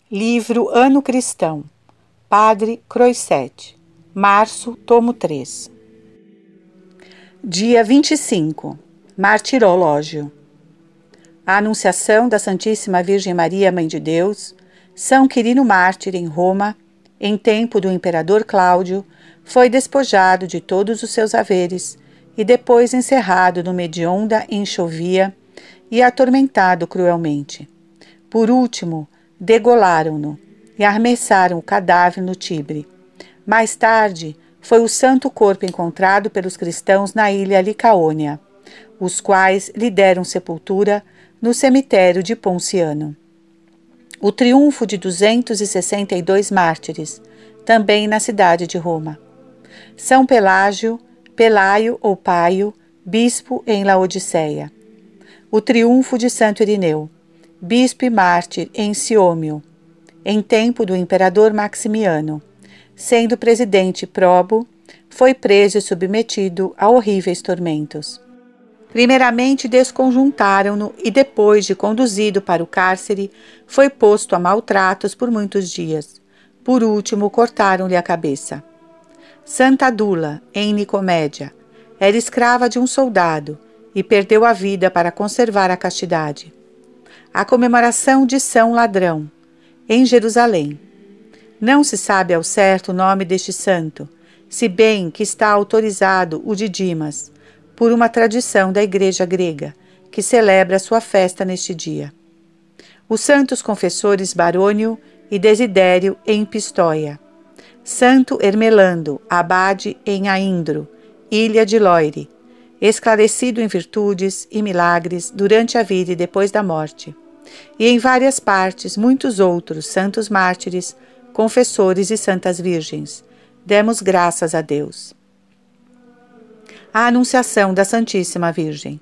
Livro Ano Cristão, Padre Croisset, março, tomo 3. Dia 25, Martirológio. A Anunciação da Santíssima Virgem Maria, Mãe de Deus, São Quirino Mártir em Roma, em tempo do imperador Cláudio, foi despojado de todos os seus haveres e depois encerrado numa hedionda enxovia e atormentado cruelmente. Por último, degolaram-no e arremessaram o cadáver no Tibre. Mais tarde, foi o santo corpo encontrado pelos cristãos na ilha Licaônia, os quais lhe deram sepultura no cemitério de Ponciano. O triunfo de 262 mártires, também na cidade de Roma. São Pelaio ou Paio, bispo em Laodiceia. O triunfo de Santo Irineu, bispo e mártir em Siômio, em tempo do imperador Maximiano. Sendo presidente Probo, foi preso e submetido a horríveis tormentos. Primeiramente desconjuntaram-no e depois de conduzido para o cárcere, foi posto a maltratos por muitos dias. Por último, cortaram-lhe a cabeça. Santa Dula, em Nicomédia, era escrava de um soldado e perdeu a vida para conservar a castidade. A comemoração de São Ladrão, em Jerusalém. Não se sabe ao certo o nome deste santo, se bem que está autorizado o de Dimas, por uma tradição da Igreja grega, que celebra sua festa neste dia. Os santos confessores Barônio e Desidério em Pistóia. Santo Hermelando, abade em Aindro, ilha de Loire, esclarecido em virtudes e milagres durante a vida e depois da morte. E em várias partes muitos outros santos mártires, confessores e santas virgens. Demos graças a Deus. A Anunciação da Santíssima Virgem.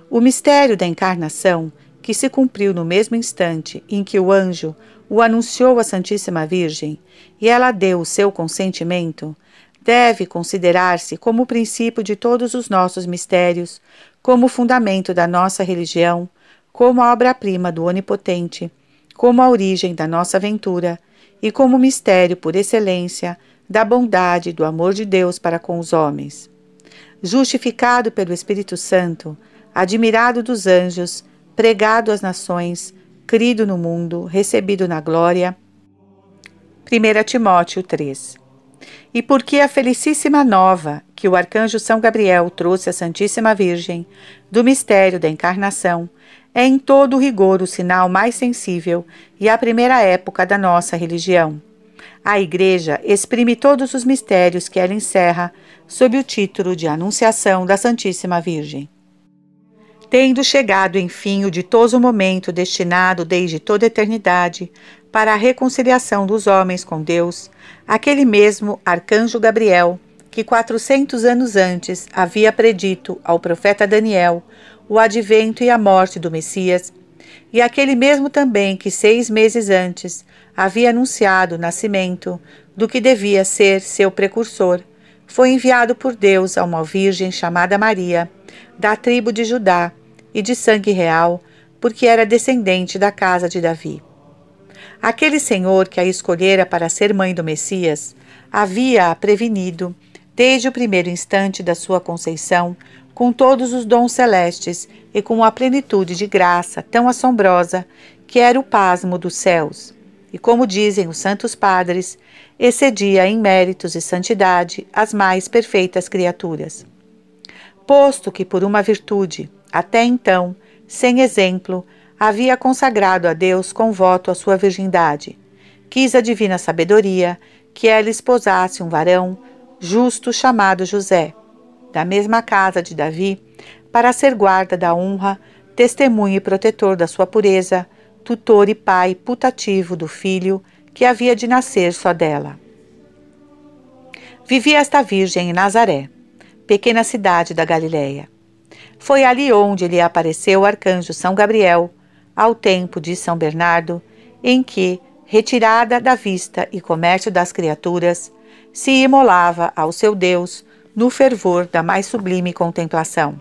O mistério da encarnação, que se cumpriu no mesmo instante em que o anjo o anunciou à Santíssima Virgem e ela deu o seu consentimento, deve considerar-se como o princípio de todos os nossos mistérios, como o fundamento da nossa religião, como a obra-prima do Onipotente, como a origem da nossa aventura e como o mistério por excelência da bondade e do amor de Deus para com os homens. Justificado pelo Espírito Santo, admirado dos anjos, pregado às nações, crido no mundo, recebido na glória. 1 Timóteo 3. E porque a felicíssima nova que o arcanjo São Gabriel trouxe à Santíssima Virgem, do mistério da encarnação, é em todo rigor o sinal mais sensível e a primeira época da nossa religião. A Igreja exprime todos os mistérios que ela encerra sob o título de Anunciação da Santíssima Virgem. Tendo chegado, enfim, o ditoso momento destinado desde toda a eternidade para a reconciliação dos homens com Deus, aquele mesmo arcanjo Gabriel, que 400 anos antes havia predito ao profeta Daniel o advento e a morte do Messias, e aquele mesmo também que 6 meses antes havia anunciado o nascimento do que devia ser seu precursor, foi enviado por Deus a uma virgem chamada Maria, da tribo de Judá e de sangue real, porque era descendente da casa de Davi. Aquele Senhor que a escolhera para ser mãe do Messias, havia-a prevenido, desde o primeiro instante da sua conceição, com todos os dons celestes e com a plenitude de graça tão assombrosa que era o pasmo dos céus, e como dizem os santos padres, excedia em méritos e santidade as mais perfeitas criaturas. Posto que por uma virtude, até então, sem exemplo, havia consagrado a Deus com voto a sua virgindade, quis a divina sabedoria que ela esposasse um varão justo chamado José, da mesma casa de Davi, para ser guarda da honra, testemunho e protetor da sua pureza, tutor e pai putativo do filho que havia de nascer só dela. Vivia esta virgem em Nazaré, pequena cidade da Galileia. Foi ali onde lhe apareceu o arcanjo São Gabriel, ao tempo de São Bernardo, em que, retirada da vista e comércio das criaturas, se imolava ao seu Deus no fervor da mais sublime contemplação.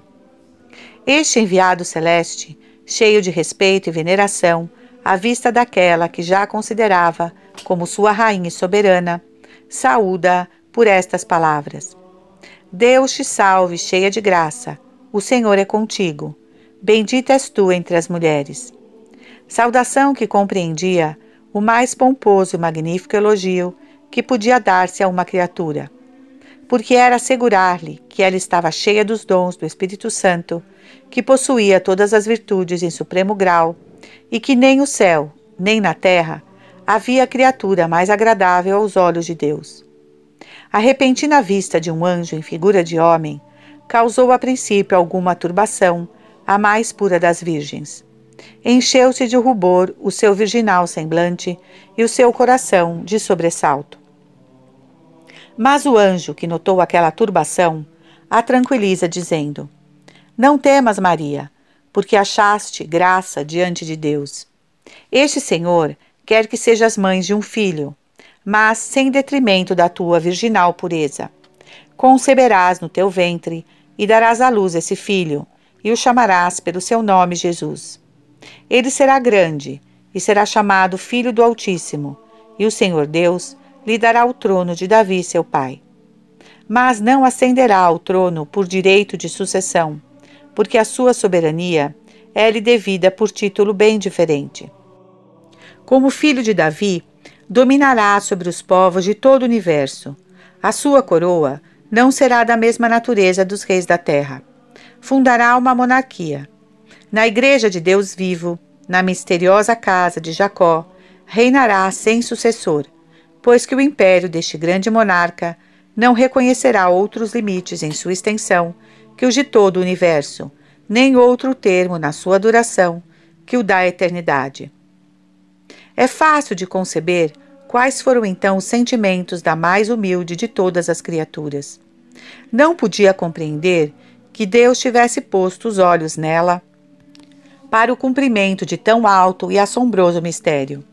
Este enviado celeste, cheio de respeito e veneração, à vista daquela que já considerava como sua rainha soberana, saúda por estas palavras: Deus te salve, cheia de graça, o Senhor é contigo. Bendita és tu entre as mulheres. Saudação que compreendia o mais pomposo e magnífico elogio que podia dar-se a uma criatura, porque era assegurar-lhe que ela estava cheia dos dons do Espírito Santo, que possuía todas as virtudes em supremo grau, e que nem o céu, nem na terra, havia criatura mais agradável aos olhos de Deus. A repentina vista de um anjo em figura de homem causou a princípio alguma turbação à mais pura das virgens. Encheu-se de rubor o seu virginal semblante e o seu coração de sobressalto. Mas o anjo, que notou aquela turbação, a tranquiliza, dizendo: Não temas, Maria, porque achaste graça diante de Deus. Este Senhor quer que sejas mãe de um filho, mas sem detrimento da tua virginal pureza. Conceberás no teu ventre e darás à luz esse filho, e o chamarás pelo seu nome Jesus. Ele será grande e será chamado Filho do Altíssimo, e o Senhor Deus lhe dará o trono de Davi, seu pai. Mas não ascenderá ao trono por direito de sucessão, porque a sua soberania é-lhe devida por título bem diferente. Como filho de Davi, dominará sobre os povos de todo o universo. A sua coroa não será da mesma natureza dos reis da terra. Fundará uma monarquia. Na igreja de Deus vivo, na misteriosa casa de Jacó, reinará sem sucessor, pois que o império deste grande monarca não reconhecerá outros limites em sua extensão que os de todo o universo, nem outro termo na sua duração que o da eternidade. É fácil de conceber quais foram então os sentimentos da mais humilde de todas as criaturas. Não podia compreender que Deus tivesse posto os olhos nela para o cumprimento de tão alto e assombroso mistério.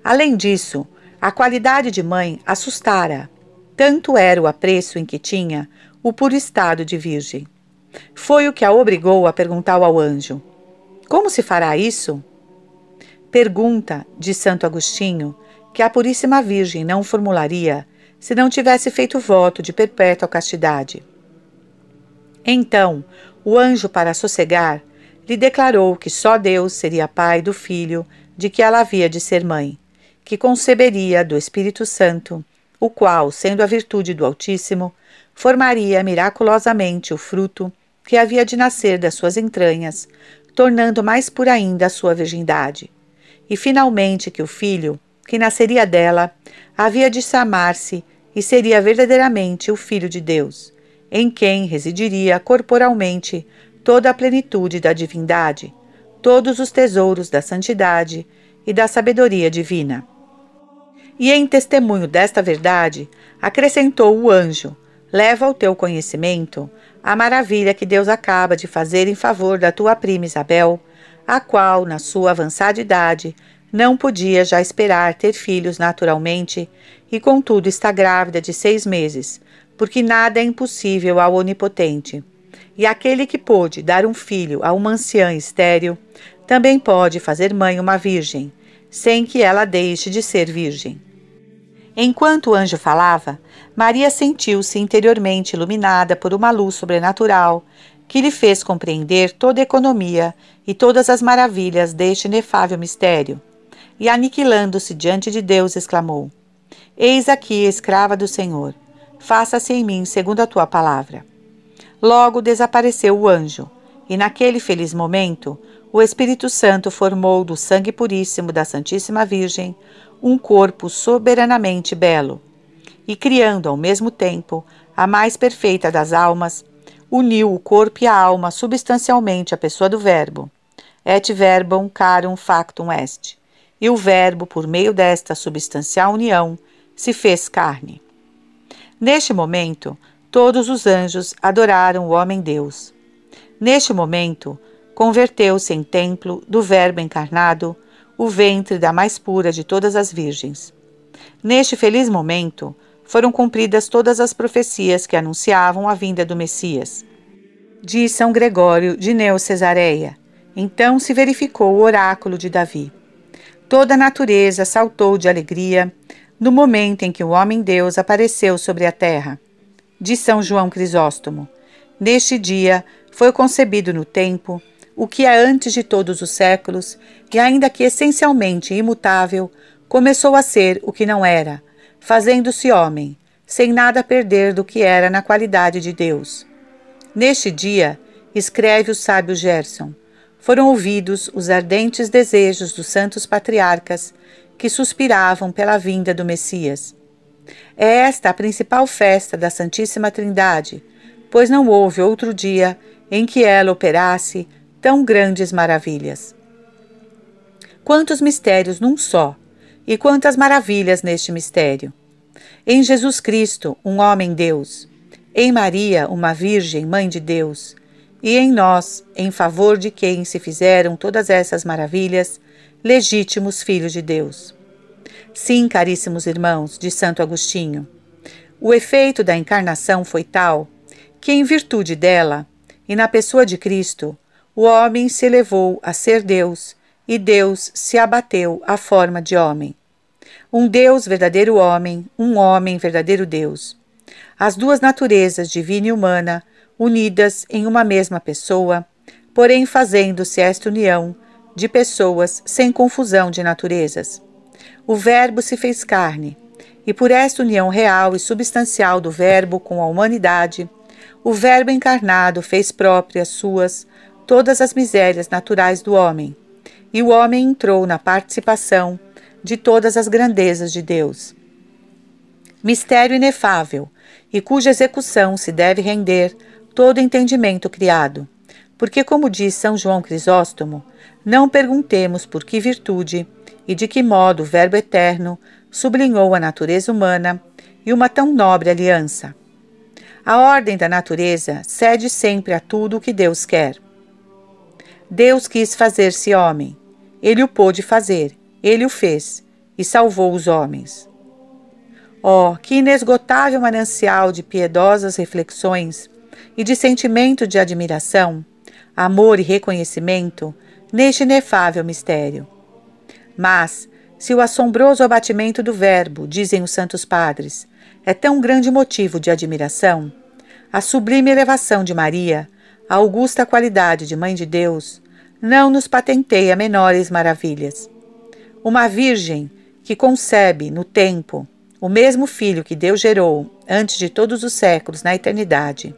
Além disso, a qualidade de mãe assustara. Tanto era o apreço em que tinha o puro estado de virgem. Foi o que a obrigou a perguntar ao anjo: Como se fará isso? Pergunta, de Santo Agostinho, que a Puríssima Virgem não formularia se não tivesse feito voto de perpétua castidade. Então, o anjo, para sossegar, lhe declarou que só Deus seria pai do filho de que ela havia de ser mãe, que conceberia do Espírito Santo, o qual, sendo a virtude do Altíssimo, formaria miraculosamente o fruto que havia de nascer das suas entranhas, tornando mais pura ainda a sua virgindade. E finalmente que o filho, que nasceria dela, havia de chamar-se e seria verdadeiramente o Filho de Deus, em quem residiria corporalmente toda a plenitude da divindade, todos os tesouros da santidade e da sabedoria divina. E em testemunho desta verdade, acrescentou o anjo: leva ao teu conhecimento a maravilha que Deus acaba de fazer em favor da tua prima Isabel, a qual, na sua avançada idade, não podia já esperar ter filhos naturalmente, e contudo está grávida de 6 meses, porque nada é impossível ao Onipotente. E aquele que pôde dar um filho a uma anciã estéril, também pode fazer mãe uma virgem, sem que ela deixe de ser virgem. Enquanto o anjo falava, Maria sentiu-se interiormente iluminada por uma luz sobrenatural, que lhe fez compreender toda a economia e todas as maravilhas deste inefável mistério. E, aniquilando-se diante de Deus, exclamou: Eis aqui a escrava do Senhor, faça-se em mim segundo a tua palavra. Logo desapareceu o anjo, e naquele feliz momento, o Espírito Santo formou do sangue puríssimo da Santíssima Virgem um corpo soberanamente belo, e criando ao mesmo tempo a mais perfeita das almas, uniu o corpo e a alma substancialmente à pessoa do Verbo. Et verbum carum factum est. E o Verbo, por meio desta substancial união, se fez carne. Neste momento, todos os anjos adoraram o homem-Deus. Neste momento, converteu-se em templo do Verbo encarnado, o ventre da mais pura de todas as virgens. Neste feliz momento, foram cumpridas todas as profecias que anunciavam a vinda do Messias. Diz São Gregório de Neo-Cesareia: então se verificou o oráculo de Davi. Toda a natureza saltou de alegria no momento em que o homem-deus apareceu sobre a terra. De São João Crisóstomo. Neste dia foi concebido no tempo o que é antes de todos os séculos, e ainda que essencialmente imutável, começou a ser o que não era, fazendo-se homem, sem nada perder do que era na qualidade de Deus. Neste dia, escreve o sábio Gerson, foram ouvidos os ardentes desejos dos santos patriarcas que suspiravam pela vinda do Messias. É esta a principal festa da Santíssima Trindade, pois não houve outro dia em que ela operasse tão grandes maravilhas. Quantos mistérios num só, e quantas maravilhas neste mistério! Em Jesus Cristo, um homem-Deus, em Maria, uma Virgem, Mãe de Deus, e em nós, em favor de quem se fizeram todas essas maravilhas, legítimos filhos de Deus. Sim, caríssimos irmãos, de Santo Agostinho, o efeito da encarnação foi tal que, em virtude dela, e na pessoa de Cristo, o homem se elevou a ser Deus, e Deus se abateu à forma de homem. Um Deus verdadeiro homem, um homem verdadeiro Deus. As duas naturezas, divina e humana, unidas em uma mesma pessoa, porém fazendo-se esta união de pessoas sem confusão de naturezas. O Verbo se fez carne, e por esta união real e substancial do Verbo com a humanidade, o Verbo encarnado fez próprias suas todas as misérias naturais do homem, e o homem entrou na participação de todas as grandezas de Deus. Mistério inefável, e cuja execução se deve render todo entendimento criado, porque, como diz São João Crisóstomo, não perguntemos por que virtude e de que modo o Verbo eterno sublinhou a natureza humana e uma tão nobre aliança. A ordem da natureza cede sempre a tudo o que Deus quer. Deus quis fazer-se homem. Ele o pôde fazer, ele o fez, e salvou os homens. Oh, que inesgotável manancial de piedosas reflexões e de sentimento de admiração, amor e reconhecimento neste inefável mistério. Mas, se o assombroso abatimento do Verbo, dizem os santos padres, é tão grande motivo de admiração, a sublime elevação de Maria, a augusta qualidade de Mãe de Deus, não nos patenteia menores maravilhas. Uma Virgem que concebe, no tempo, o mesmo Filho que Deus gerou antes de todos os séculos na eternidade.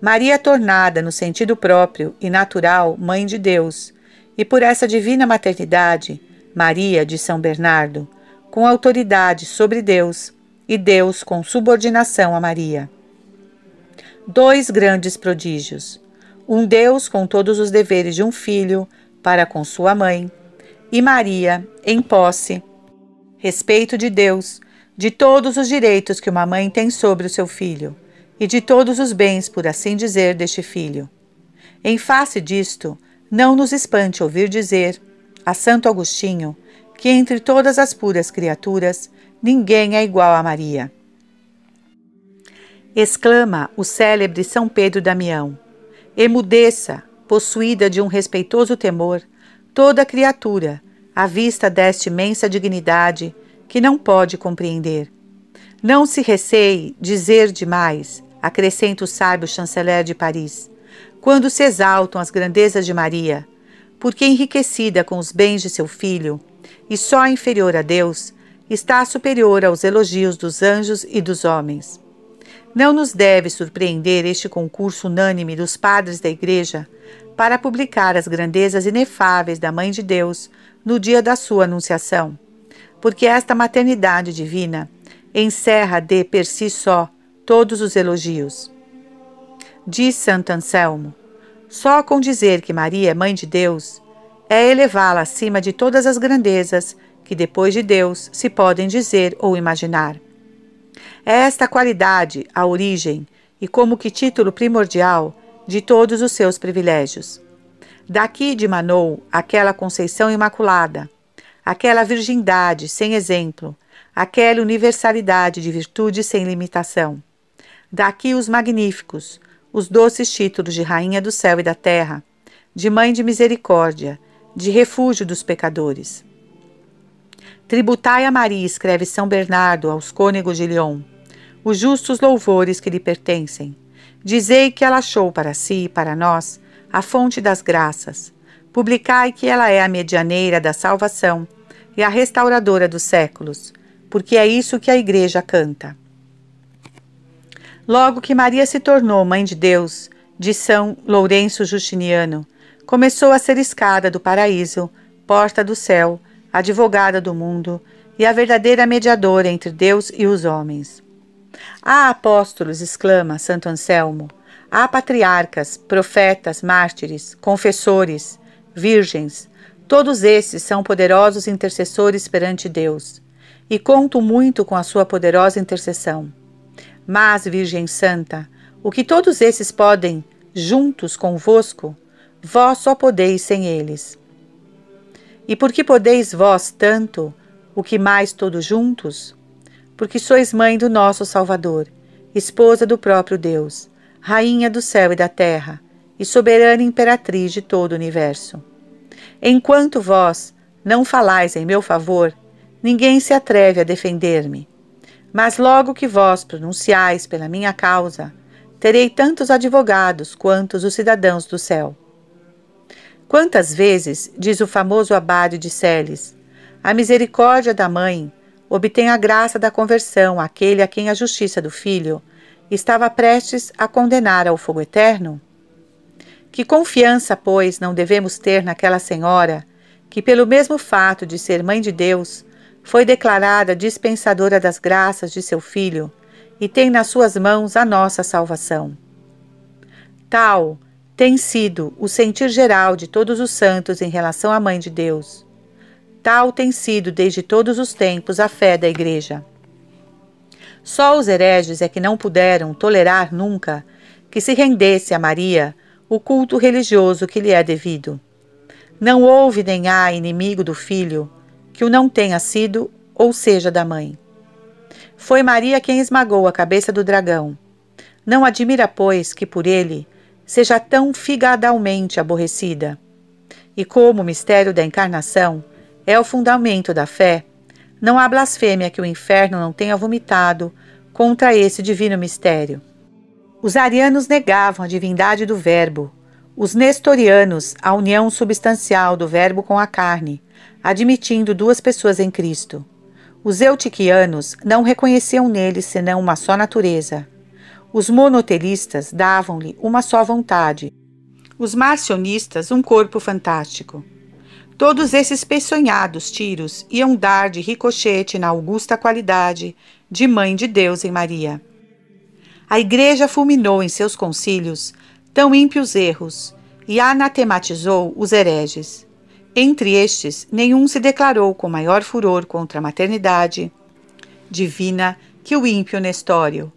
Maria tornada, no sentido próprio e natural, Mãe de Deus, e por essa divina maternidade, Maria de São Bernardo, com autoridade sobre Deus, e Deus com subordinação a Maria. Dois grandes prodígios. Um Deus com todos os deveres de um filho para com sua mãe, e Maria, em posse, respeito de Deus, de todos os direitos que uma mãe tem sobre o seu filho, e de todos os bens, por assim dizer, deste filho. Em face disto, não nos espante ouvir dizer, a Santo Agostinho, que entre todas as puras criaturas, ninguém é igual a Maria. Exclama o célebre São Pedro Damião, emudeça, possuída de um respeitoso temor, toda criatura, à vista desta imensa dignidade que não pode compreender. Não se receie dizer demais, acrescenta o sábio chanceler de Paris, quando se exaltam as grandezas de Maria, porque enriquecida com os bens de seu filho, e só inferior a Deus, está superior aos elogios dos anjos e dos homens. Não nos deve surpreender este concurso unânime dos padres da Igreja para publicar as grandezas inefáveis da Mãe de Deus no dia da sua anunciação, porque esta maternidade divina encerra de per si só todos os elogios. Diz Santo Anselmo, só com dizer que Maria é Mãe de Deus é elevá-la acima de todas as grandezas que depois de Deus se podem dizer ou imaginar. É esta qualidade a origem e como que título primordial de todos os seus privilégios. Daqui dimanou aquela conceição imaculada, aquela virgindade sem exemplo, aquela universalidade de virtude sem limitação. Daqui os magníficos, os doces títulos de Rainha do Céu e da Terra, de Mãe de Misericórdia, de refúgio dos pecadores. Tributai a Maria, escreve São Bernardo aos cônegos de Lyon, os justos louvores que lhe pertencem. Dizei que ela achou para si e para nós a fonte das graças. Publicai que ela é a medianeira da salvação e a restauradora dos séculos, porque é isso que a Igreja canta. Logo que Maria se tornou Mãe de Deus, de São Lourenço Justiniano, começou a ser escada do paraíso, porta do céu, advogada do mundo e a verdadeira mediadora entre Deus e os homens. Há apóstolos, exclama Santo Anselmo, há patriarcas, profetas, mártires, confessores, virgens, todos esses são poderosos intercessores perante Deus, e conto muito com a sua poderosa intercessão. Mas, Virgem Santa, o que todos esses podem, juntos convosco, vós só podeis sem eles. E por que podeis vós tanto, o que mais todos juntos? Porque sois mãe do nosso Salvador, esposa do próprio Deus, rainha do céu e da terra, e soberana imperatriz de todo o universo. Enquanto vós não falais em meu favor, ninguém se atreve a defender-me. Mas logo que vós pronunciais pela minha causa, terei tantos advogados quantos os cidadãos do céu. Quantas vezes, diz o famoso abade de Celes, a misericórdia da mãe obtém a graça da conversão àquele a quem a justiça do filho estava prestes a condenar ao fogo eterno? Que confiança, pois, não devemos ter naquela senhora que, pelo mesmo fato de ser Mãe de Deus, foi declarada dispensadora das graças de seu Filho e tem nas suas mãos a nossa salvação. Tal tem sido o sentir geral de todos os santos em relação à Mãe de Deus. Tal tem sido desde todos os tempos a fé da Igreja. Só os hereges é que não puderam tolerar nunca que se rendesse a Maria o culto religioso que lhe é devido. Não houve nem há inimigo do Filho que o não tenha sido ou seja da Mãe. Foi Maria quem esmagou a cabeça do dragão. Não admira, pois, que por ele seja tão figadalmente aborrecida. E como o mistério da encarnação é o fundamento da fé, não há blasfêmia que o inferno não tenha vomitado contra esse divino mistério. Os arianos negavam a divindade do Verbo, os nestorianos a união substancial do Verbo com a carne, admitindo duas pessoas em Cristo. Os eutiquianos não reconheciam nele senão uma só natureza. Os monotelistas davam-lhe uma só vontade. Os marcionistas um corpo fantástico. Todos esses peçonhados tiros iam dar de ricochete na augusta qualidade de Mãe de Deus em Maria. A Igreja fulminou em seus concílios tão ímpios erros e anatematizou os hereges. Entre estes, nenhum se declarou com maior furor contra a maternidade divina que o ímpio Nestório.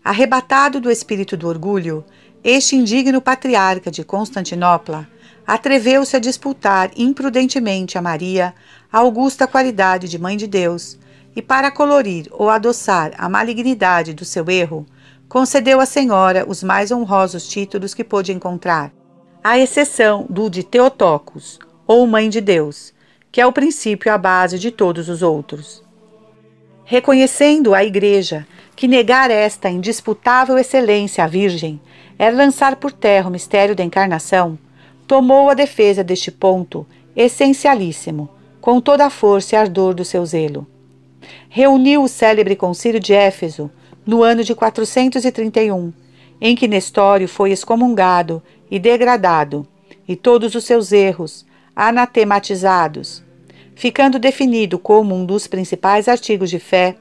Arrebatado do espírito do orgulho, este indigno patriarca de Constantinopla atreveu-se a disputar imprudentemente a Maria a augusta qualidade de Mãe de Deus e, para colorir ou adoçar a malignidade do seu erro, concedeu à Senhora os mais honrosos títulos que pôde encontrar, à exceção do de Theotokos, ou Mãe de Deus, que é o princípio e a base de todos os outros. Reconhecendo a Igreja que negar esta indisputável excelência à Virgem era lançar por terra o mistério da encarnação, tomou a defesa deste ponto essencialíssimo, com toda a força e ardor do seu zelo. Reuniu o célebre concílio de Éfeso no ano de 431, em que Nestório foi excomungado e degradado, e todos os seus erros anatematizados, ficando definido como um dos principais artigos de fé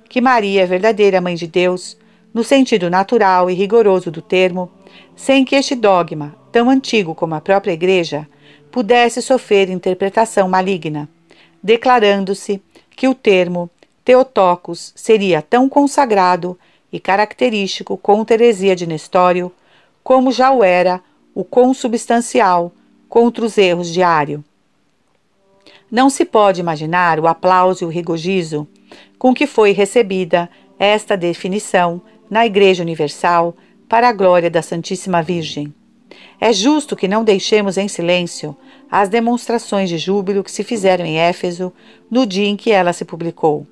que Maria é verdadeira Mãe de Deus, no sentido natural e rigoroso do termo, sem que este dogma, tão antigo como a própria Igreja, pudesse sofrer interpretação maligna, declarando-se que o termo Theotokos seria tão consagrado e característico contra a heresia de Nestório, como já o era o consubstancial contra os erros de Ário. Não se pode imaginar o aplauso e o regozijo com que foi recebida esta definição na Igreja Universal para a glória da Santíssima Virgem. É justo que não deixemos em silêncio as demonstrações de júbilo que se fizeram em Éfeso no dia em que ela se publicou.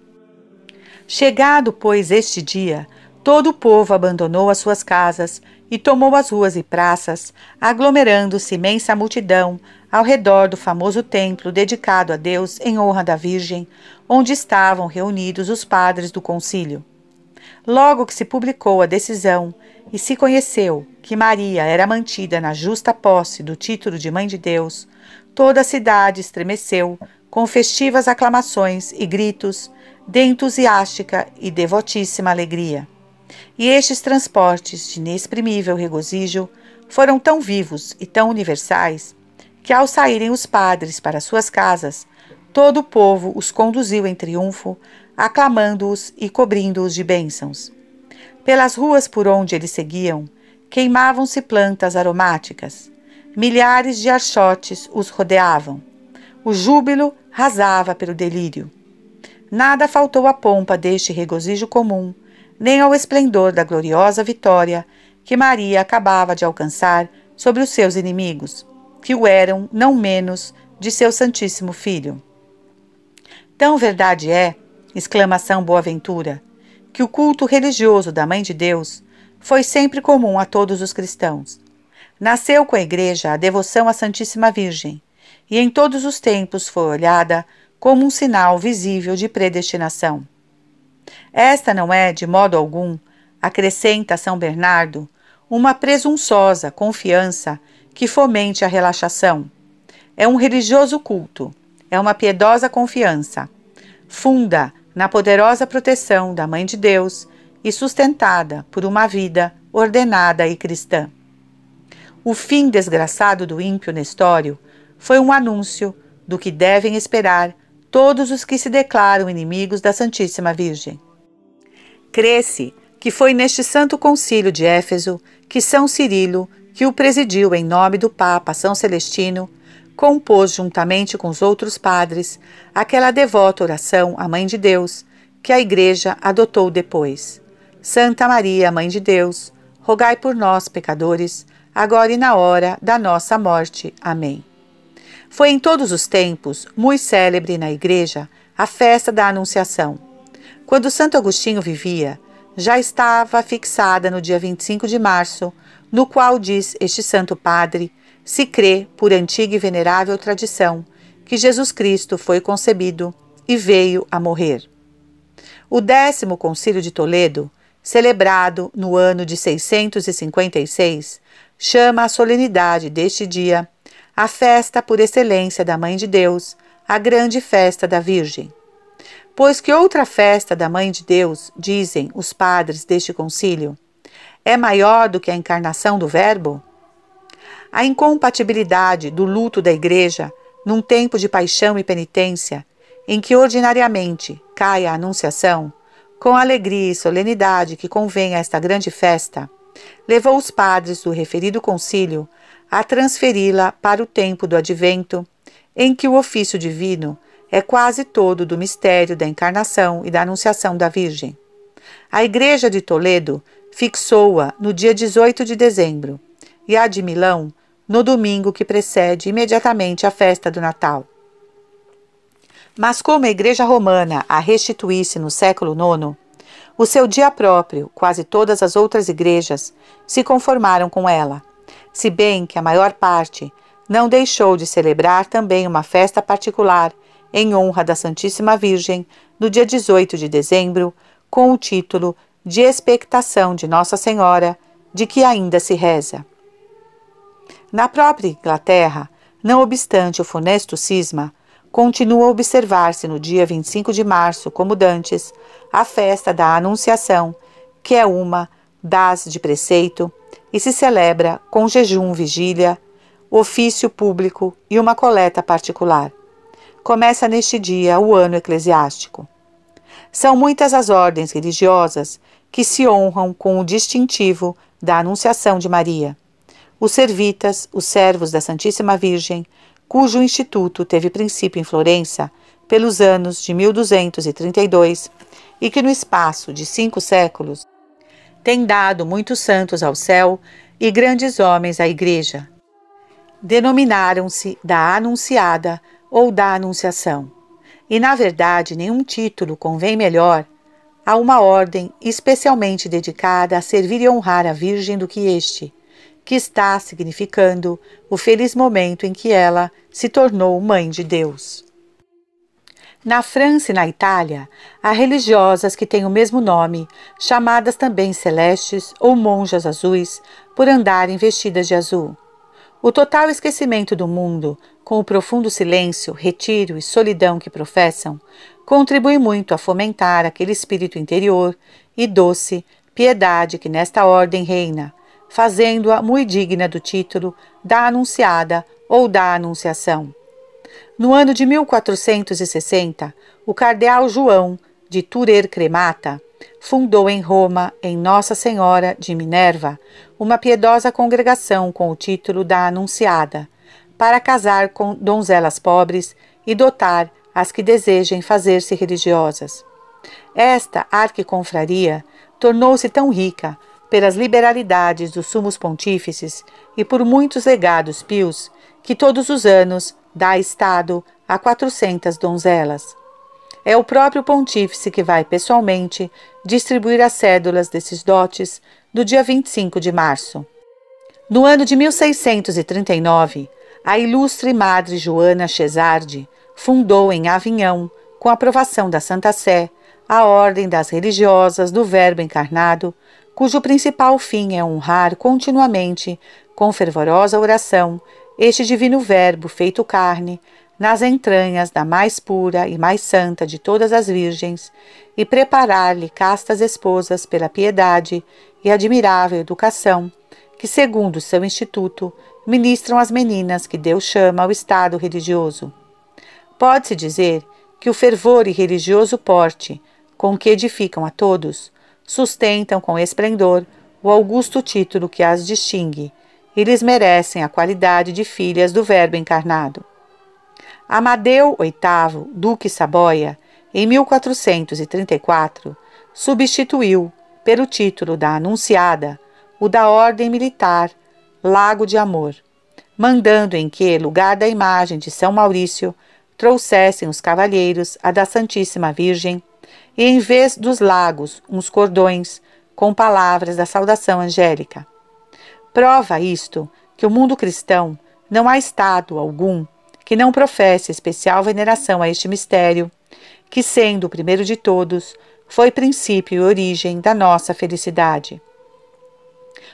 Chegado, pois, este dia, todo o povo abandonou as suas casas e tomou as ruas e praças, aglomerando-se imensa multidão ao redor do famoso templo dedicado a Deus em honra da Virgem, onde estavam reunidos os padres do concílio. Logo que se publicou a decisão e se conheceu que Maria era mantida na justa posse do título de Mãe de Deus, toda a cidade estremeceu com festivas aclamações e gritos de entusiástica e devotíssima alegria. E estes transportes de inexprimível regozijo foram tão vivos e tão universais que, ao saírem os padres para suas casas, todo o povo os conduziu em triunfo, aclamando-os e cobrindo-os de bênçãos. Pelas ruas por onde eles seguiam, queimavam-se plantas aromáticas. Milhares de archotes os rodeavam. O júbilo rasava pelo delírio. Nada faltou à pompa deste regozijo comum, nem ao esplendor da gloriosa vitória que Maria acabava de alcançar sobre os seus inimigos, que o eram não menos de seu Santíssimo Filho. Tão verdade é, exclama São Boaventura, que o culto religioso da Mãe de Deus foi sempre comum a todos os cristãos. Nasceu com a Igreja a devoção à Santíssima Virgem, e em todos os tempos foi olhada como um sinal visível de predestinação. Esta não é, de modo algum, acrescenta São Bernardo, uma presunçosa confiança que fomente a relaxação. É um religioso culto, é uma piedosa confiança, funda na poderosa proteção da Mãe de Deus e sustentada por uma vida ordenada e cristã. O fim desgraçado do ímpio Nestório foi um anúncio do que devem esperar todos os que se declaram inimigos da Santíssima Virgem. Crê-se que foi neste Santo Concílio de Éfeso que São Cirilo, que o presidiu em nome do Papa São Celestino, compôs juntamente com os outros padres aquela devota oração à Mãe de Deus que a Igreja adotou depois. Santa Maria, Mãe de Deus, rogai por nós, pecadores, agora e na hora da nossa morte. Amém. Foi em todos os tempos muito célebre na Igreja a festa da Anunciação. Quando Santo Agostinho vivia, já estava fixada no dia 25 de março, no qual diz este santo padre, se crê, por antiga e venerável tradição, que Jesus Cristo foi concebido e veio a morrer. O 10º Concílio de Toledo, celebrado no ano de 656, chama a solenidade deste dia a festa por excelência da Mãe de Deus, a grande festa da Virgem. Pois que outra festa da Mãe de Deus, dizem os padres deste concílio, é maior do que a encarnação do Verbo? A incompatibilidade do luto da Igreja, num tempo de paixão e penitência, em que ordinariamente cai a Anunciação, com a alegria e solenidade que convém a esta grande festa, levou os padres do referido concílio a transferi-la para o tempo do Advento, em que o ofício divino é quase todo do mistério da encarnação e da anunciação da Virgem. A Igreja de Toledo fixou-a no dia 18 de dezembro e a de Milão no domingo que precede imediatamente a festa do Natal. Mas como a Igreja Romana a restituísse no século IX, o seu dia próprio, quase todas as outras igrejas, se conformaram com ela, se bem que a maior parte não deixou de celebrar também uma festa particular em honra da Santíssima Virgem no dia 18 de dezembro, com o título de Expectação de Nossa Senhora, de que ainda se reza. Na própria Inglaterra, não obstante o funesto cisma, continua a observar-se no dia 25 de março, como dantes, a festa da Anunciação, que é uma das de preceito, e se celebra com jejum, vigília, ofício público e uma coleta particular. Começa neste dia o ano eclesiástico. São muitas as ordens religiosas que se honram com o distintivo da Anunciação de Maria. Os servitas, os servos da Santíssima Virgem, cujo instituto teve princípio em Florença pelos anos de 1232 e que no espaço de 5 séculos tem dado muitos santos ao céu e grandes homens à Igreja. Denominaram-se da Anunciada ou da Anunciação. E, na verdade, nenhum título convém melhor a uma ordem especialmente dedicada a servir e honrar a Virgem do que este, que está significando o feliz momento em que ela se tornou Mãe de Deus. Na França e na Itália, há religiosas que têm o mesmo nome, chamadas também celestes ou monjas azuis, por andarem vestidas de azul. O total esquecimento do mundo, com o profundo silêncio, retiro e solidão que professam, contribui muito a fomentar aquele espírito interior e doce piedade que nesta ordem reina, fazendo-a muito digna do título da Anunciada ou da Anunciação. No ano de 1460, o cardeal João de Turer Cremata fundou em Roma, em Nossa Senhora de Minerva, uma piedosa congregação com o título da Anunciada, para casar com donzelas pobres e dotar as que desejem fazer-se religiosas. Esta arquiconfraria tornou-se tão rica pelas liberalidades dos sumos pontífices e por muitos legados pios, que todos os anos dá estado a 400 donzelas. É o próprio pontífice que vai pessoalmente distribuir as cédulas desses dotes no dia 25 de março. No ano de 1639, a ilustre Madre Joana Cesardi fundou em Avignon, com a aprovação da Santa Sé, a Ordem das Religiosas do Verbo Encarnado, cujo principal fim é honrar continuamente, com fervorosa oração, este divino Verbo feito carne, nas entranhas da mais pura e mais santa de todas as virgens, e preparar-lhe castas esposas pela piedade e admirável educação, que, segundo seu instituto, ministram as meninas que Deus chama ao estado religioso. Pode-se dizer que o fervor e religioso porte, com que edificam a todos, sustentam com esplendor o augusto título que as distingue, e lhes merecem a qualidade de filhas do Verbo encarnado. Amadeu VIII, Duque Saboia, em 1434, substituiu, pelo título da Anunciada, o da Ordem Militar, Lago de Amor, mandando em que, lugar da imagem de São Maurício, trouxessem os cavalheiros a da Santíssima Virgem, e em vez dos lagos, uns cordões, com palavras da saudação angélica. Prova isto que o mundo cristão não há estado algum que não professe especial veneração a este mistério, que, sendo o primeiro de todos, foi princípio e origem da nossa felicidade.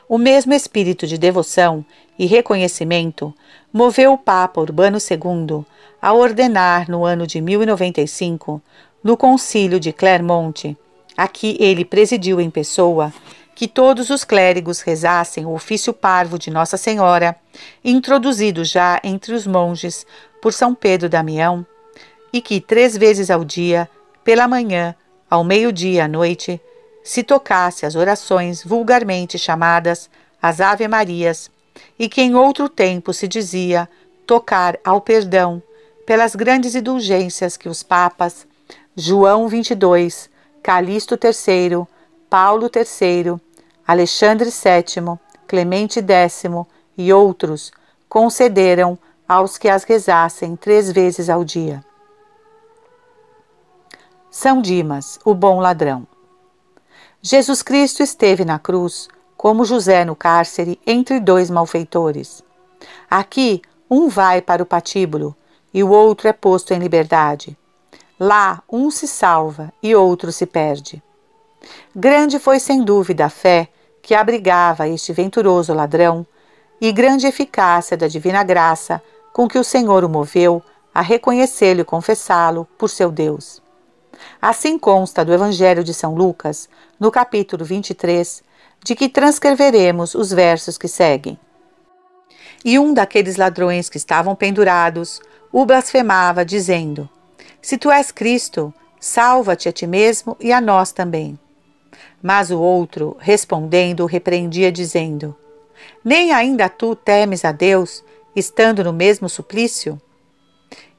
O mesmo espírito de devoção e reconhecimento moveu o Papa Urbano II a ordenar, no ano de 1095, no Concílio de Clermont, a que ele presidiu em pessoa, que todos os clérigos rezassem o ofício parvo de Nossa Senhora, introduzido já entre os monges por São Pedro Damião, e que 3 vezes ao dia, pela manhã, ao meio-dia e à noite, se tocasse as orações vulgarmente chamadas as Ave-Marias, e que em outro tempo se dizia tocar ao perdão pelas grandes indulgências que os papas João XXII, Calixto III, Paulo III, Alexandre VII, Clemente X e outros concederam aos que as rezassem 3 vezes ao dia. São Dimas, o bom ladrão. Jesus Cristo esteve na cruz, como José no cárcere, entre 2 malfeitores. Aqui, um vai para o patíbulo e o outro é posto em liberdade. Lá, um se salva e outro se perde. Grande foi sem dúvida a fé que abrigava este venturoso ladrão e grande eficácia da divina graça com que o Senhor o moveu a reconhecê-lo e confessá-lo por seu Deus. Assim consta do Evangelho de São Lucas, no capítulo 23, de que transcreveremos os versos que seguem. E um daqueles ladrões que estavam pendurados o blasfemava, dizendo: Se tu és Cristo, salva-te a ti mesmo e a nós também. Mas o outro, respondendo, o repreendia, dizendo: Nem ainda tu temes a Deus, estando no mesmo suplício?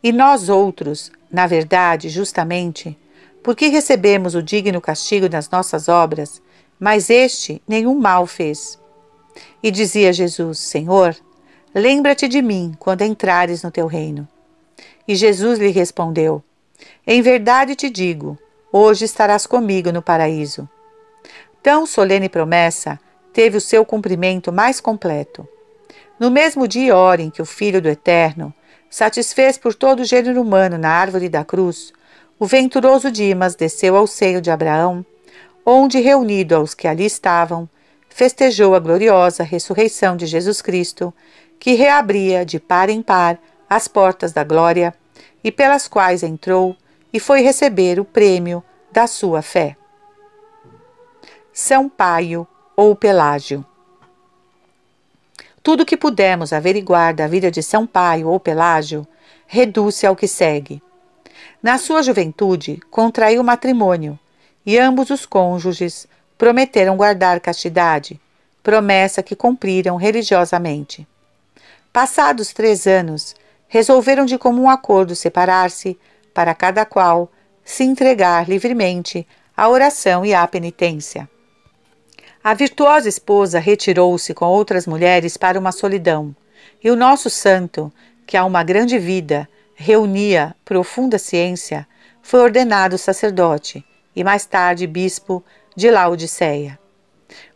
E nós outros, na verdade, justamente, porque recebemos o digno castigo das nossas obras, mas este nenhum mal fez. E dizia Jesus: Senhor, lembra-te de mim quando entrares no teu reino. E Jesus lhe respondeu: Em verdade te digo, hoje estarás comigo no paraíso. Tão solene promessa teve o seu cumprimento mais completo. No mesmo dia e hora em que o Filho do Eterno satisfez por todo o gênero humano na árvore da cruz, o venturoso Dimas desceu ao seio de Abraão, onde, reunido aos que ali estavam, festejou a gloriosa ressurreição de Jesus Cristo, que reabria de par em par as portas da glória e pelas quais entrou e foi receber o prêmio da sua fé. São Paio ou Pelágio. Tudo o que pudermos averiguar da vida de São Paio ou Pelágio reduz-se ao que segue. Na sua juventude, contraiu matrimônio, e ambos os cônjuges prometeram guardar castidade, promessa que cumpriram religiosamente. Passados 3 anos, resolveram de comum acordo separar-se, para cada qual se entregar livremente à oração e à penitência. A virtuosa esposa retirou-se com outras mulheres para uma solidão, e o nosso santo, que a uma grande vida reunia profunda ciência, foi ordenado sacerdote e mais tarde bispo de Laodiceia.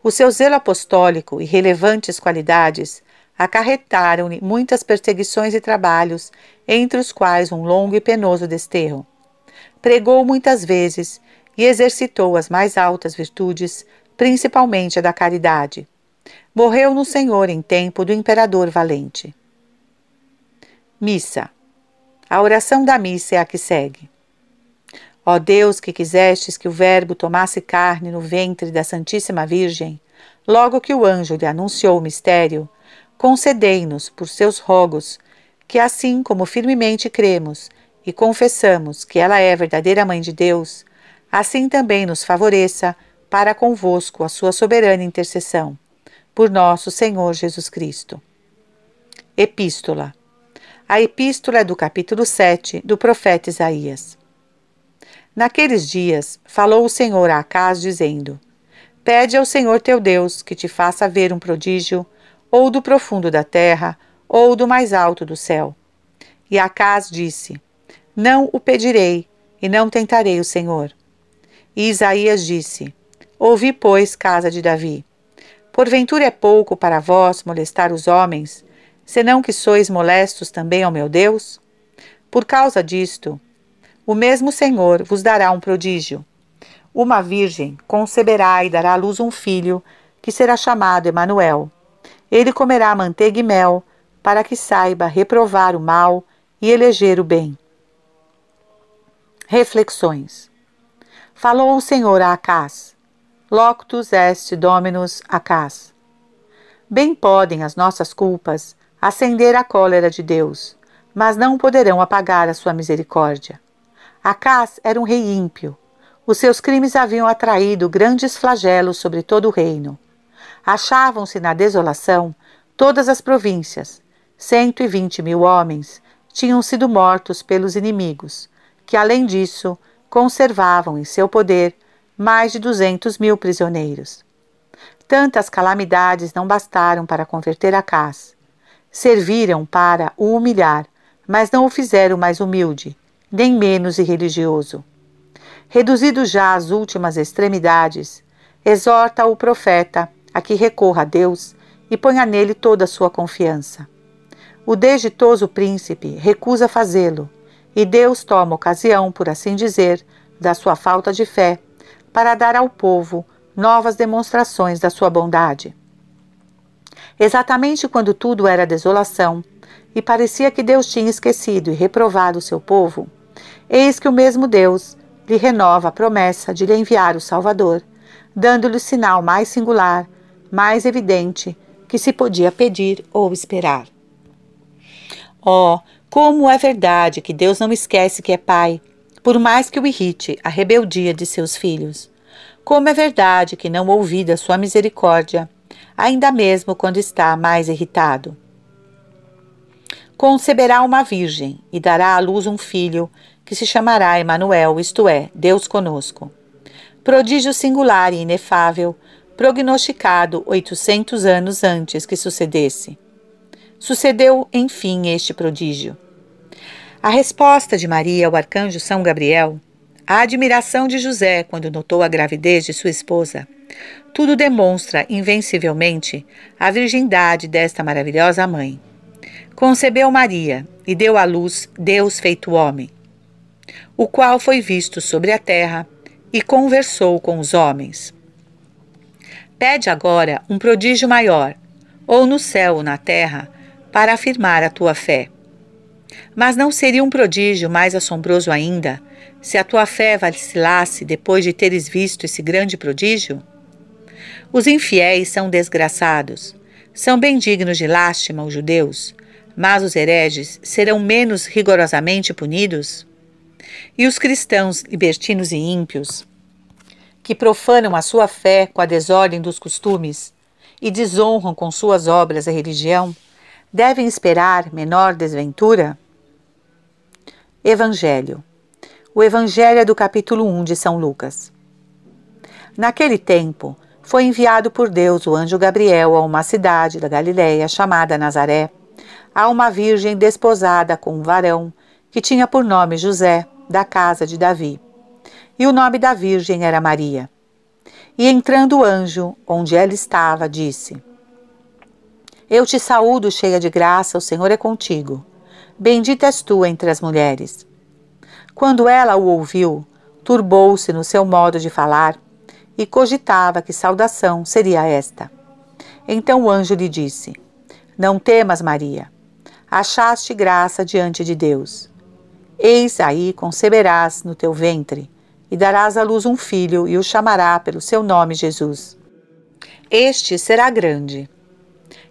O seu zelo apostólico e relevantes qualidades acarretaram-lhe muitas perseguições e trabalhos, entre os quais um longo e penoso desterro. Pregou muitas vezes e exercitou as mais altas virtudes, principalmente a da caridade. Morreu no Senhor em tempo do imperador Valente. Missa. A oração da missa é a que segue. Ó Deus, que quisestes que o Verbo tomasse carne no ventre da Santíssima Virgem, logo que o anjo lhe anunciou o mistério, concedei-nos, por seus rogos, que assim como firmemente cremos e confessamos que ela é a verdadeira Mãe de Deus, assim também nos favoreça para convosco a sua soberana intercessão, por nosso Senhor Jesus Cristo. Epístola. A epístola é do capítulo 7 do profeta Isaías. Naqueles dias, falou o Senhor a Acás, dizendo: Pede ao Senhor teu Deus que te faça ver um prodígio, ou do profundo da terra, ou do mais alto do céu. E Acás disse: Não o pedirei, e não tentarei o Senhor. E Isaías disse: Ouvi, pois, casa de Davi. Porventura é pouco para vós molestar os homens, senão que sois molestos também ao meu Deus? Por causa disto, o mesmo Senhor vos dará um prodígio. Uma virgem conceberá e dará à luz um filho, que será chamado Emanuel. Ele comerá manteiga e mel, para que saiba reprovar o mal e eleger o bem. Reflexões. Falou o Senhor a Acás: Loctus est Dominus Acás. Bem podem as nossas culpas acender a cólera de Deus, mas não poderão apagar a sua misericórdia. Acás era um rei ímpio. Os seus crimes haviam atraído grandes flagelos sobre todo o reino. Achavam-se na desolação todas as províncias. 120.000 homens tinham sido mortos pelos inimigos, que além disso conservavam em seu poder mais de 200.000 prisioneiros. Tantas calamidades não bastaram para converter Acás. Serviram para o humilhar, mas não o fizeram mais humilde, nem menos irreligioso. Reduzido já às últimas extremidades, exorta o profeta a que recorra a Deus e ponha nele toda a sua confiança. O desditoso príncipe recusa fazê-lo, e Deus toma ocasião, por assim dizer, da sua falta de fé, para dar ao povo novas demonstrações da sua bondade. Exatamente quando tudo era desolação, e parecia que Deus tinha esquecido e reprovado o seu povo, eis que o mesmo Deus lhe renova a promessa de lhe enviar o Salvador, dando-lhe o sinal mais singular, mais evidente, que se podia pedir ou esperar. Oh, como é verdade que Deus não esquece que é Pai, por mais que o irrite a rebeldia de seus filhos. Como é verdade que não ouvida sua misericórdia, ainda mesmo quando está mais irritado. Conceberá uma virgem e dará à luz um filho, que se chamará Emanuel, isto é, Deus conosco. Prodígio singular e inefável, prognosticado 800 anos antes que sucedesse. Sucedeu, enfim, este prodígio. A resposta de Maria ao arcanjo São Gabriel, a admiração de José quando notou a gravidez de sua esposa, tudo demonstra invencivelmente a virgindade desta maravilhosa mãe. Concebeu Maria e deu à luz Deus feito homem, o qual foi visto sobre a terra e conversou com os homens. Pede agora um prodígio maior, ou no céu ou na terra, para afirmar a tua fé. Mas não seria um prodígio mais assombroso ainda, se a tua fé vacilasse depois de teres visto esse grande prodígio? Os infiéis são desgraçados, são bem dignos de lástima os judeus, mas os hereges serão menos rigorosamente punidos? E os cristãos libertinos e ímpios, que profanam a sua fé com a desordem dos costumes e desonram com suas obras a religião, devem esperar menor desventura? Evangelho. O Evangelho é do capítulo 1 de São Lucas. Naquele tempo, foi enviado por Deus o anjo Gabriel a uma cidade da Galiléia chamada Nazaré, a uma virgem desposada com um varão que tinha por nome José, da casa de Davi. E o nome da virgem era Maria. E entrando o anjo, onde ela estava, disse: Eu te saúdo, cheia de graça, o Senhor é contigo. Bendita és tu entre as mulheres. Quando ela o ouviu, turbou-se no seu modo de falar e cogitava que saudação seria esta. Então o anjo lhe disse: Não temas, Maria, achaste graça diante de Deus. Eis aí conceberás no teu ventre e darás à luz um filho e o chamará pelo seu nome Jesus. Este será grande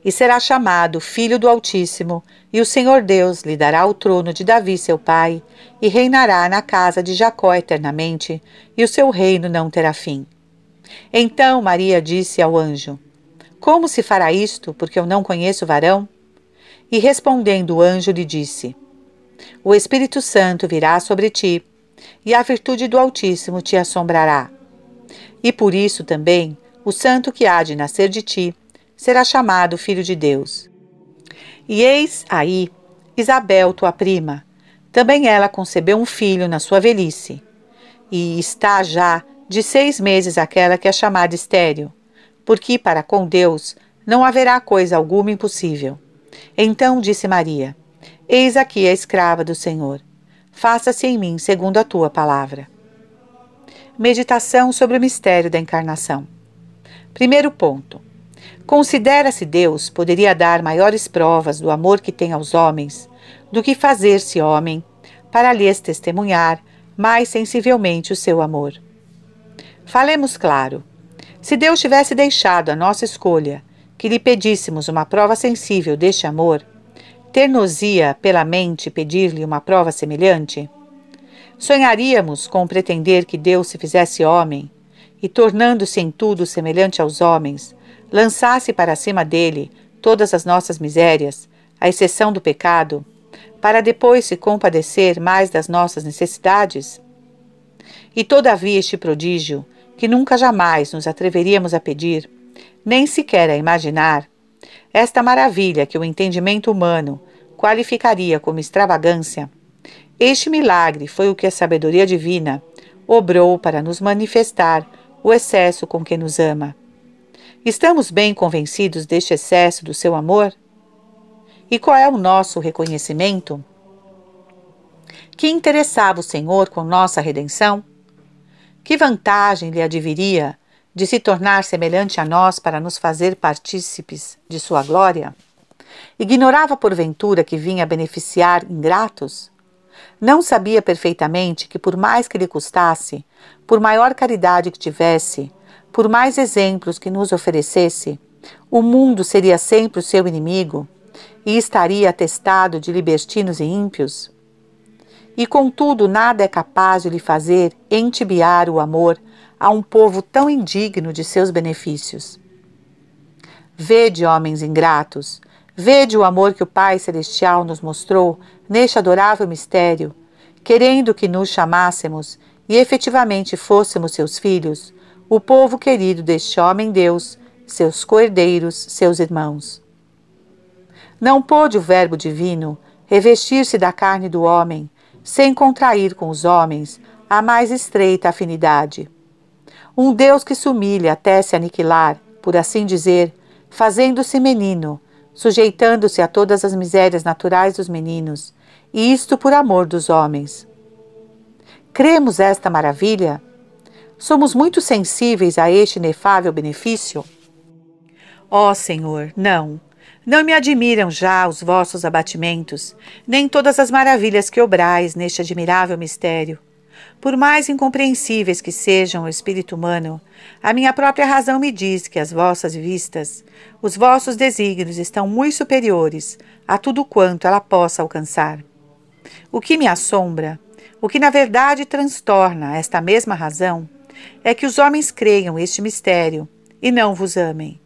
e será chamado Filho do Altíssimo, e o Senhor Deus lhe dará o trono de Davi seu pai, e reinará na casa de Jacó eternamente, e o seu reino não terá fim. Então Maria disse ao anjo: Como se fará isto, porque eu não conheço varão? E respondendo o anjo lhe disse: O Espírito Santo virá sobre ti, e a virtude do Altíssimo te assombrará. E por isso também o santo que há de nascer de ti será chamado Filho de Deus. E eis aí Isabel, tua prima, também ela concebeu um filho na sua velhice, e está já de 6 meses aquela que é chamada estéril, porque para com Deus não haverá coisa alguma impossível. Então disse Maria: Eis aqui a escrava do Senhor, faça-se em mim segundo a tua palavra. Meditação sobre o mistério da encarnação. Primeiro ponto. Considera-se Deus poderia dar maiores provas do amor que tem aos homens do que fazer-se homem para lhes testemunhar mais sensivelmente o seu amor. Falemos claro. Se Deus tivesse deixado a nossa escolha que lhe pedíssemos uma prova sensível deste amor, ter-nos-ia pela mente pedir-lhe uma prova semelhante? Sonharíamos com pretender que Deus se fizesse homem e, tornando-se em tudo semelhante aos homens, lançasse para cima dele todas as nossas misérias, à exceção do pecado, para depois se compadecer mais das nossas necessidades? E todavia este prodígio, que nunca jamais nos atreveríamos a pedir, nem sequer a imaginar, esta maravilha que o entendimento humano qualificaria como extravagância, este milagre foi o que a sabedoria divina obrou para nos manifestar o excesso com que nos ama. Estamos bem convencidos deste excesso do seu amor? E qual é o nosso reconhecimento? Que interessava o Senhor com nossa redenção? Que vantagem lhe adviria de se tornar semelhante a nós para nos fazer partícipes de sua glória? Ignorava porventura que vinha beneficiar ingratos? Não sabia perfeitamente que, por mais que lhe custasse, por maior caridade que tivesse, por mais exemplos que nos oferecesse, o mundo seria sempre o seu inimigo e estaria atestado de libertinos e ímpios? E contudo nada é capaz de lhe fazer entibiar o amor a um povo tão indigno de seus benefícios. Vede, homens ingratos, vede o amor que o Pai Celestial nos mostrou neste adorável mistério, querendo que nos chamássemos e efetivamente fôssemos seus filhos, o povo querido deste homem-Deus, seus coerdeiros, seus irmãos. Não pôde o Verbo divino revestir-se da carne do homem, sem contrair com os homens a mais estreita afinidade. Um Deus que se humilha até se aniquilar, por assim dizer, fazendo-se menino, sujeitando-se a todas as misérias naturais dos meninos, e isto por amor dos homens. Cremos esta maravilha? Somos muito sensíveis a este inefável benefício? Ó Senhor, não. Não me admiram já os vossos abatimentos, nem todas as maravilhas que obrais neste admirável mistério. Por mais incompreensíveis que sejam ao espírito humano, a minha própria razão me diz que às vossas vistas, os vossos desígnios estão muito superiores a tudo quanto ela possa alcançar. O que me assombra, o que na verdade transtorna esta mesma razão, é que os homens creiam este mistério e não vos amem.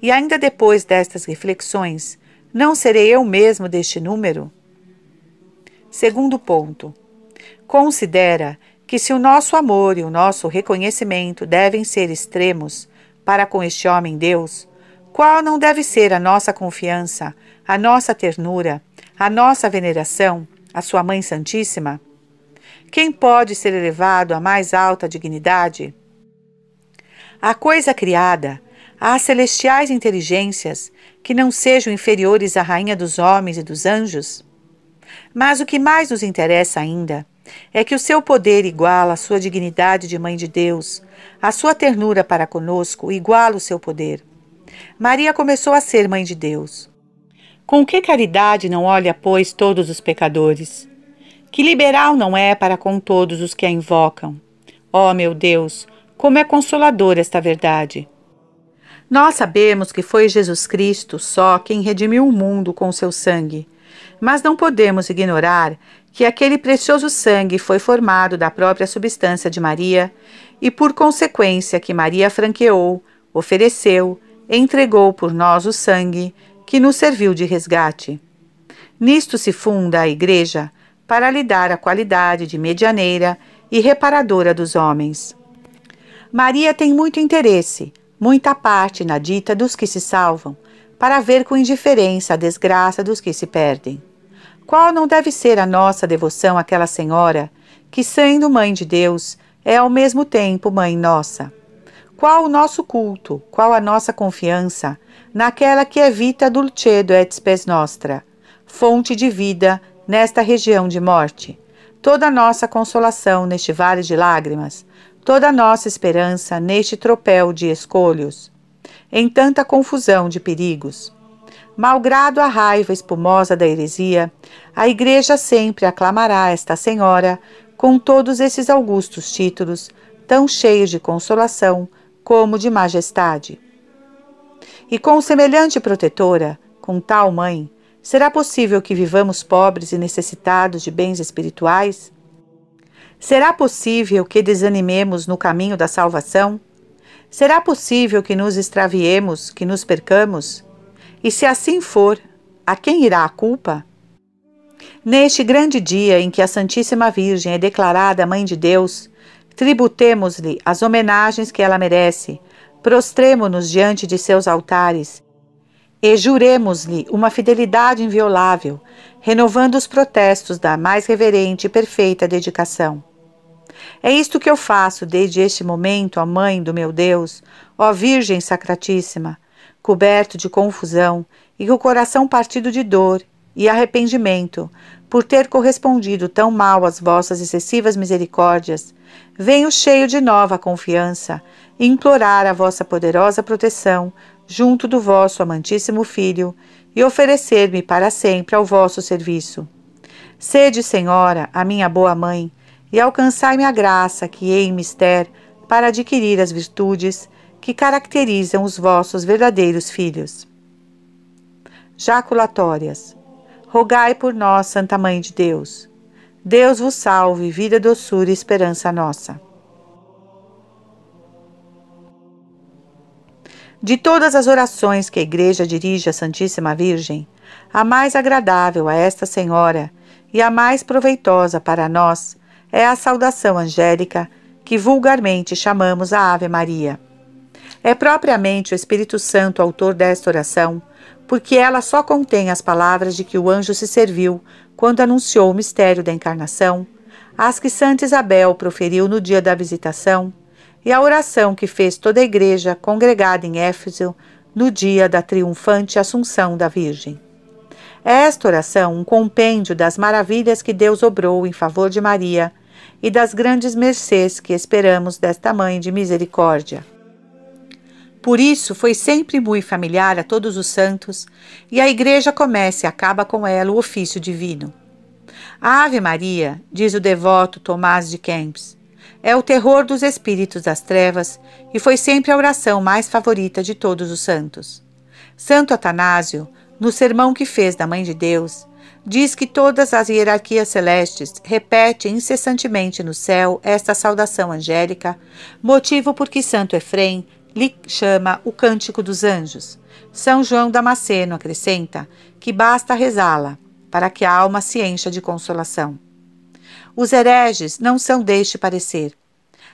E ainda depois destas reflexões, não serei eu mesmo deste número? Segundo ponto. Considera que se o nosso amor e o nosso reconhecimento devem ser extremos para com este homem-Deus, qual não deve ser a nossa confiança, a nossa ternura, a nossa veneração, a sua Mãe Santíssima? Quem pode ser elevado à mais alta dignidade? A coisa criada, às celestiais inteligências, que não sejam inferiores à Rainha dos homens e dos anjos? Mas o que mais nos interessa ainda é que o seu poder iguala a sua dignidade de Mãe de Deus, a sua ternura para conosco iguala o seu poder. Maria começou a ser Mãe de Deus. Com que caridade não olha, pois, todos os pecadores? Que liberal não é para com todos os que a invocam? Ó meu Deus, como é consoladora esta verdade! Nós sabemos que foi Jesus Cristo só quem redimiu o mundo com seu sangue, mas não podemos ignorar que aquele precioso sangue foi formado da própria substância de Maria e, por consequência, que Maria franqueou, ofereceu, entregou por nós o sangue que nos serviu de resgate. Nisto se funda a Igreja para lhe dar a qualidade de medianeira e reparadora dos homens. Maria tem muito interesse, muita parte na dita dos que se salvam, para ver com indiferença a desgraça dos que se perdem. Qual não deve ser a nossa devoção àquela Senhora, que, sendo Mãe de Deus, é ao mesmo tempo Mãe nossa? Qual o nosso culto, qual a nossa confiança naquela que é vita dulcedo et spes nostra, fonte de vida nesta região de morte, toda a nossa consolação neste vale de lágrimas, toda a nossa esperança neste tropel de escolhos, em tanta confusão de perigos. Malgrado a raiva espumosa da heresia, a Igreja sempre aclamará esta Senhora com todos esses augustos títulos, tão cheios de consolação como de majestade. E com semelhante protetora, com tal mãe, será possível que vivamos pobres e necessitados de bens espirituais? Será possível que desanimemos no caminho da salvação? Será possível que nos extraviemos, que nos percamos? E se assim for, a quem irá a culpa? Neste grande dia em que a Santíssima Virgem é declarada Mãe de Deus, tributemos-lhe as homenagens que ela merece, prostremo-nos diante de seus altares e juremos-lhe uma fidelidade inviolável, renovando os protestos da mais reverente e perfeita dedicação. É isto que eu faço desde este momento, ó Mãe do meu Deus, ó Virgem Sacratíssima, coberto de confusão e com o coração partido de dor e arrependimento, por ter correspondido tão mal às vossas excessivas misericórdias, venho cheio de nova confiança, implorar a vossa poderosa proteção junto do vosso amantíssimo Filho e oferecer-me para sempre ao vosso serviço. Sede, Senhora, a minha boa Mãe, e alcançai-me a graça que hei mister para adquirir as virtudes que caracterizam os vossos verdadeiros filhos. Jaculatórias. Rogai por nós, Santa Mãe de Deus. Deus vos salve, vida, doçura e esperança nossa. De todas as orações que a Igreja dirige à Santíssima Virgem, a mais agradável a esta Senhora e a mais proveitosa para nós é a saudação angélica que vulgarmente chamamos a Ave Maria. É propriamente o Espírito Santo autor desta oração, porque ela só contém as palavras de que o anjo se serviu quando anunciou o mistério da encarnação, as que Santa Isabel proferiu no dia da visitação, e a oração que fez toda a igreja congregada em Éfeso no dia da triunfante Assunção da Virgem. É esta oração um compêndio das maravilhas que Deus obrou em favor de Maria e das grandes mercês que esperamos desta Mãe de Misericórdia. Por isso foi sempre muito familiar a todos os santos, e a Igreja começa e acaba com ela o ofício divino. A Ave Maria, diz o devoto Tomás de Kempis, é o terror dos espíritos das trevas e foi sempre a oração mais favorita de todos os santos. Santo Atanásio, no sermão que fez da Mãe de Deus, diz que todas as hierarquias celestes repetem incessantemente no céu esta saudação angélica, motivo por que Santo Efrem lhe chama o Cântico dos Anjos. São João Damasceno acrescenta que basta rezá-la para que a alma se encha de consolação. Os hereges não são deste parecer.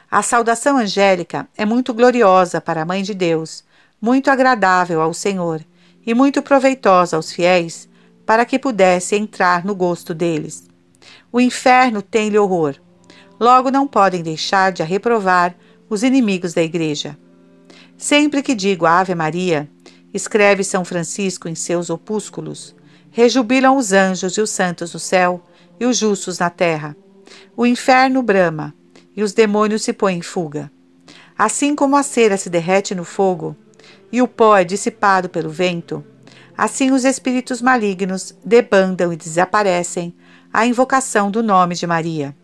A saudação angélica é muito gloriosa para a Mãe de Deus, muito agradável ao Senhor e muito proveitosa aos fiéis, para que pudesse entrar no gosto deles. O inferno tem-lhe horror. Logo não podem deixar de a reprovar os inimigos da Igreja. Sempre que digo Ave Maria, escreve São Francisco em seus opúsculos, rejubilam os anjos e os santos no céu e os justos na terra. O inferno brama e os demônios se põem em fuga. Assim como a cera se derrete no fogo e o pó é dissipado pelo vento, assim os espíritos malignos debandam e desaparecem à invocação do nome de Maria.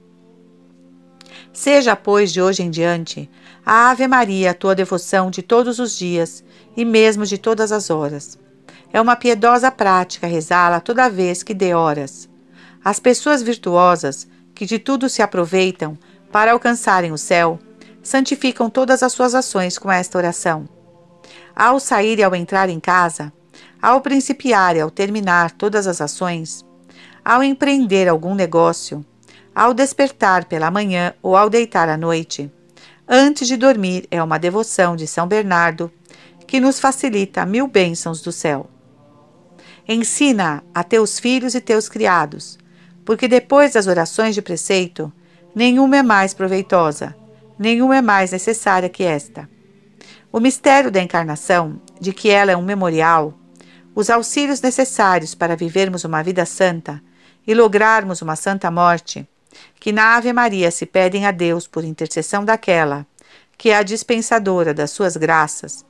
Seja, pois, de hoje em diante, a Ave Maria a tua devoção de todos os dias e mesmo de todas as horas. É uma piedosa prática rezá-la toda vez que dê horas. As pessoas virtuosas, que de tudo se aproveitam para alcançarem o céu, santificam todas as suas ações com esta oração. Ao sair e ao entrar em casa, ao principiar e ao terminar todas as ações, ao empreender algum negócio, ao despertar pela manhã ou ao deitar à noite, antes de dormir é uma devoção de São Bernardo que nos facilita 1000 bênçãos do céu. Ensina a teus filhos e teus criados, porque depois das orações de preceito, nenhuma é mais proveitosa, nenhuma é mais necessária que esta. O mistério da encarnação, de que ela é um memorial, os auxílios necessários para vivermos uma vida santa e lograrmos uma santa morte, que na Ave Maria se pedem a Deus por intercessão daquela, que é a dispensadora das suas graças,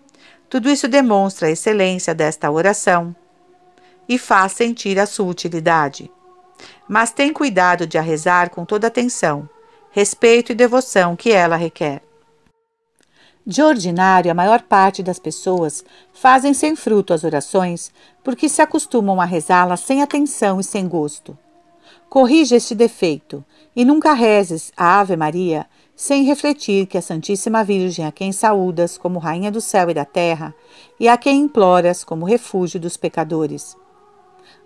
tudo isso demonstra a excelência desta oração e faz sentir a sua utilidade. Mas tem cuidado de a rezar com toda atenção, respeito e devoção que ela requer. De ordinário, a maior parte das pessoas fazem sem fruto as orações porque se acostumam a rezá-las sem atenção e sem gosto. Corrige este defeito e nunca rezes a Ave Maria sem refletir que a Santíssima Virgem, a quem saúdas como Rainha do céu e da terra, e a quem imploras como refúgio dos pecadores.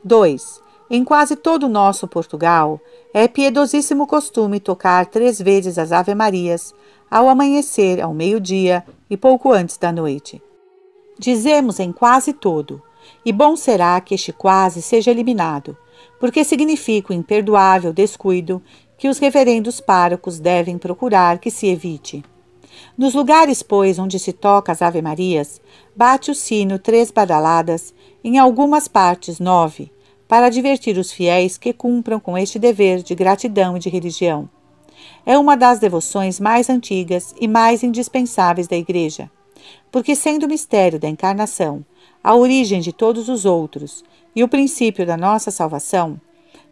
2. Em quase todo o nosso Portugal, é piedosíssimo costume tocar 3 vezes as Ave-Marias, ao amanhecer, ao meio-dia e pouco antes da noite. Dizemos em quase todo, e bom será que este quase seja eliminado, porque significa o imperdoável descuido que os reverendos párocos devem procurar que se evite. Nos lugares, pois, onde se toca as Ave-Marias, bate o sino 3 badaladas, em algumas partes 9, para divertir os fiéis que cumpram com este dever de gratidão e de religião. É uma das devoções mais antigas e mais indispensáveis da Igreja, porque sendo o mistério da encarnação a origem de todos os outros e o princípio da nossa salvação,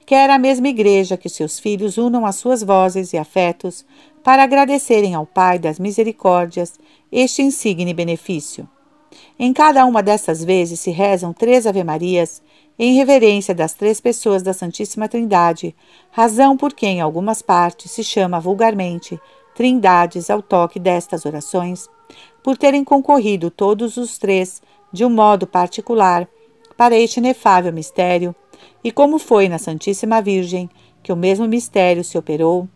quer a mesma Igreja que seus filhos unam as suas vozes e afetos para agradecerem ao Pai das misericórdias este insigne benefício. Em cada uma dessas vezes se rezam 3 Ave-Marias em reverência das 3 pessoas da Santíssima Trindade, razão por que em algumas partes se chama vulgarmente Trindades ao toque destas orações, por terem concorrido todos os 3 de um modo particular para este inefável mistério, e como foi na Santíssima Virgem que o mesmo mistério se operou,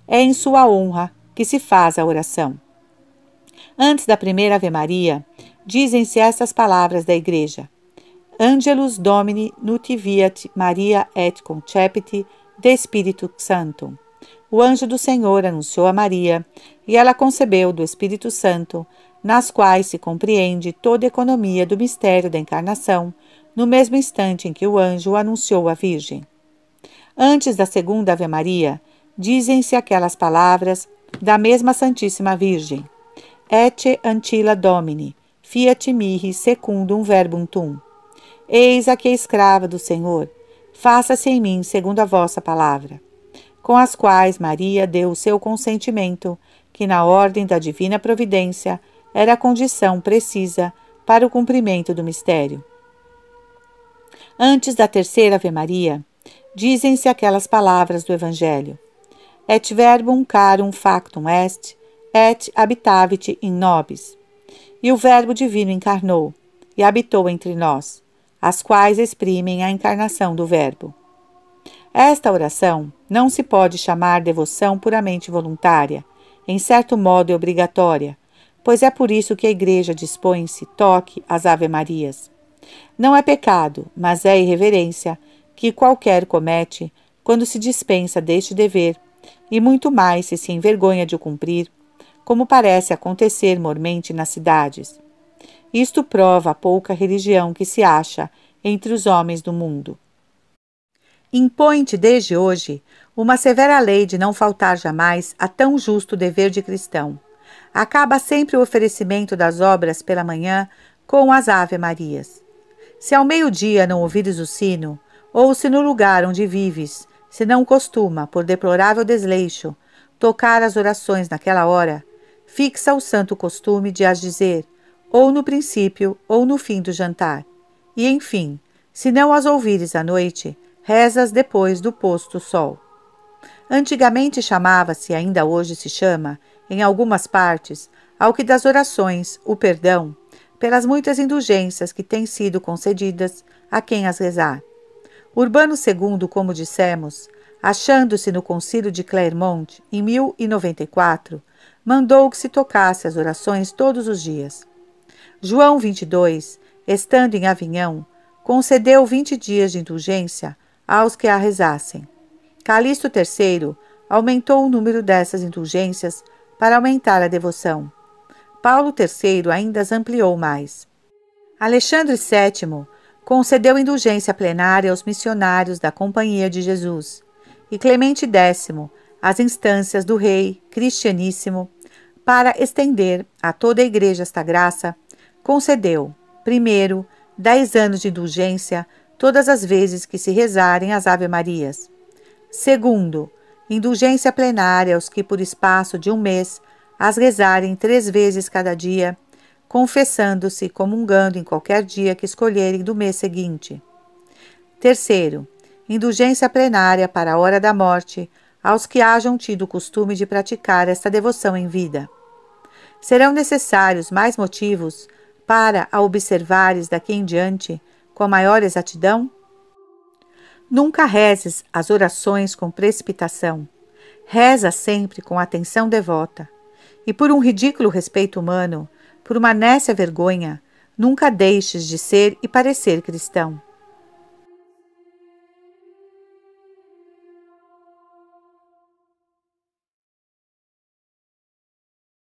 é em sua honra que se faz a oração. Antes da primeira Ave Maria, dizem-se estas palavras da Igreja: Angelus Domini nutiviat Maria et concepit de Spiritu Sanctum. O anjo do Senhor anunciou a Maria, e ela concebeu do Espírito Santo, nas quais se compreende toda a economia do mistério da encarnação, no mesmo instante em que o anjo anunciou à Virgem. Antes da segunda Ave Maria, dizem-se aquelas palavras da mesma Santíssima Virgem: Ecce ancilla Domini, fiat mihi secundum verbum tuum. Eis aqui a escrava do Senhor, faça-se em mim segundo a vossa palavra. Com as quais Maria deu o seu consentimento, que na ordem da divina providência era a condição precisa para o cumprimento do mistério. Antes da terceira Ave Maria, dizem-se aquelas palavras do Evangelho: Et verbum carum factum est, et habitavit in nobis. E o Verbo divino encarnou e habitou entre nós, as quais exprimem a encarnação do Verbo. Esta oração não se pode chamar devoção puramente voluntária, em certo modo é obrigatória, pois é por isso que a Igreja dispõe-se toque às Ave-Marias. Não é pecado, mas é irreverência que qualquer comete quando se dispensa deste dever, e muito mais se envergonha de o cumprir, como parece acontecer mormente nas cidades. Isto prova a pouca religião que se acha entre os homens do mundo. Impõe-te desde hoje uma severa lei de não faltar jamais a tão justo dever de cristão. Acaba sempre o oferecimento das obras pela manhã com as Ave-Marias. Se ao meio-dia não ouvires o sino, ou se no lugar onde vives se não costuma, por deplorável desleixo, tocar as orações naquela hora, fixa o santo costume de as dizer, ou no princípio ou no fim do jantar. E, enfim, se não as ouvires à noite, rezas depois do posto sol. Antigamente chamava-se, ainda hoje se chama, em algumas partes, ao que das orações, o perdão, pelas muitas indulgências que têm sido concedidas a quem as rezar. Urbano II, como dissemos, achando-se no concílio de Clermont, em 1094, mandou que se tocasse as orações todos os dias. João XXII, estando em Avignon, concedeu 20 dias de indulgência aos que a rezassem. Calixto III aumentou o número dessas indulgências para aumentar a devoção. Paulo III ainda as ampliou mais. Alexandre VII concedeu indulgência plenária aos missionários da Companhia de Jesus, e Clemente X, às instâncias do rei Cristianíssimo, para estender a toda a Igreja esta graça, concedeu, primeiro, 10 anos de indulgência todas as vezes que se rezarem as Ave-Marias. Segundo, indulgência plenária aos que por espaço de 1 mês as rezarem 3 vezes cada dia, confessando-se e comungando em qualquer dia que escolherem do mês seguinte. Terceiro, indulgência plenária para a hora da morte aos que hajam tido o costume de praticar esta devoção em vida. Serão necessários mais motivos para a observares daqui em diante com a maior exatidão? Nunca rezes as orações com precipitação. Reza sempre com atenção devota. E por um ridículo respeito humano, por uma nécia vergonha, nunca deixes de ser e parecer cristão.